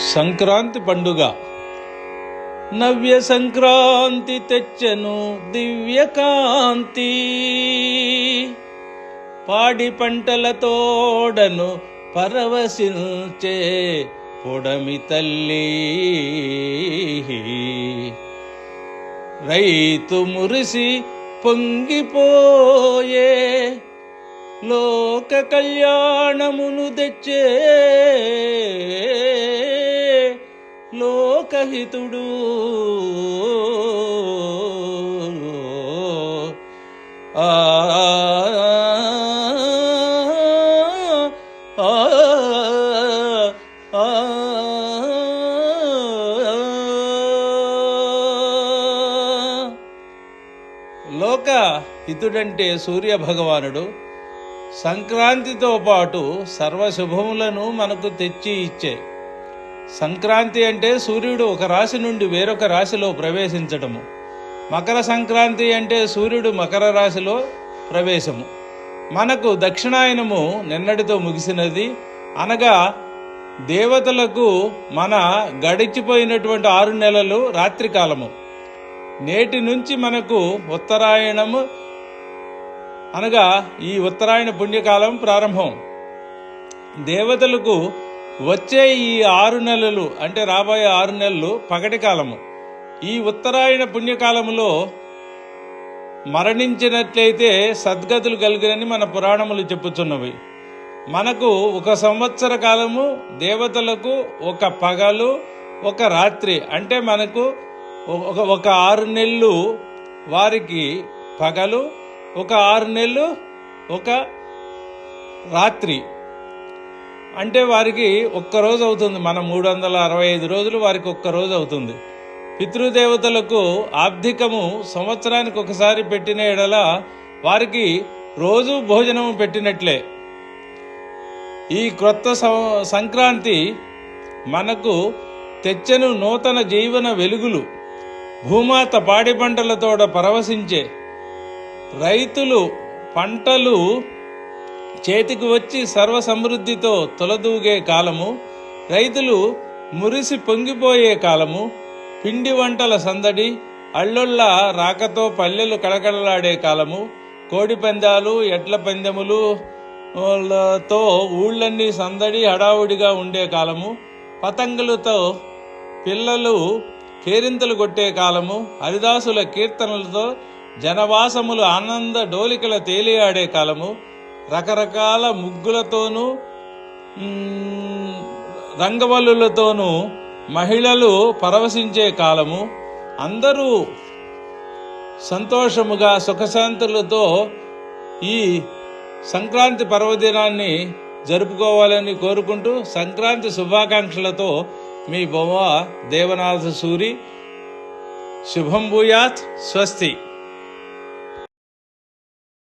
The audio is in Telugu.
సంక్రాంతి పండుగ నవ్య సంక్రాంతి తెచ్చెను దివ్యకాంతి, పాడి పంటల తోడను పరవశించే పొడమి తల్లి. రైతు మురిసి పొంగిపోయే లోక కళ్యాణమును తెచ్చే లోకహితుడు. ఆ లోక హితుడంటే సూర్య భగవానుడు. సంక్రాంతితో పాటు సర్వశుభములను మనకు తెచ్చి ఇచ్చే సంక్రాంతి అంటే సూర్యుడు ఒక రాశి నుండి వేరొక రాశిలో ప్రవేశించటము. మకర సంక్రాంతి అంటే సూర్యుడు మకర రాశిలో ప్రవేశము. మనకు దక్షిణాయనము నిన్నటితో ముగిసినది. అనగా దేవతలకు మన గడిచిపోయినటువంటి 6 నెలలు రాత్రికాలము. నేటి నుంచి మనకు ఉత్తరాయణము అనగా ఈ ఉత్తరాయణ పుణ్యకాలం ప్రారంభం. దేవతలకు వచ్చే ఈ 6 నెలలు అంటే రాబోయే 6 నెలలు పగటి కాలము. ఈ ఉత్తరాయణ పుణ్యకాలములో మరణించినట్లయితే సద్గతులు కలిగినని మన పురాణములు చెప్పుచున్నవి. మనకు 1 సంవత్సర కాలము, దేవతలకు 1 పగలు 1 రాత్రి. అంటే మనకు ఒక 6 నెలలు వారికి పగలు, 6 నెలలు 1 రాత్రి. అంటే వారికి 1 రోజు అవుతుంది. మనం 365 రోజులు వారికి 1 రోజు అవుతుంది. పితృదేవతలకు ఆబ్ధికము సంవత్సరానికి ఒకసారి పెట్టిన ఎడల వారికి రోజు భోజనము పెట్టినట్లే. ఈ క్రొత్త సంక్రాంతి మనకు తెచ్చెను నూతన జీవన వెలుగులు. భూమాత పాడి పంటలతోడ పరవశించే రైతులు పంటలు చేతికి వచ్చి సర్వ సమృద్ధితో తొలదూగే కాలము. రైతులు మురిసి పొంగిపోయే కాలము. పిండి వంటల సందడి, అల్లుళ్ళ రాకతో పల్లెలు కళకళలాడే కాలము. కోడి పందాలు, ఎడ్ల పందెములతో ఊళ్ళన్నీ సందడి హడావుడిగా ఉండే కాలము. పతంగులతో పిల్లలు కేరింతలు కొట్టే కాలము. హరిదాసుల కీర్తనలతో జనవాసములు ఆనంద డోలికల తేలియాడే కాలము. రకరకాల ముగ్గులతోనూ రంగవల్లులతోనూ మహిళలు పరవశించే కాలము. అందరూ సంతోషముగా సుఖశాంతులతో ఈ సంక్రాంతి పర్వదినాన్ని జరుపుకోవాలని కోరుకుంటూ సంక్రాంతి శుభాకాంక్షలతో మీ బొమ్మ దేవనాథ సూరి. శుభం భూయాత్. స్వస్తి.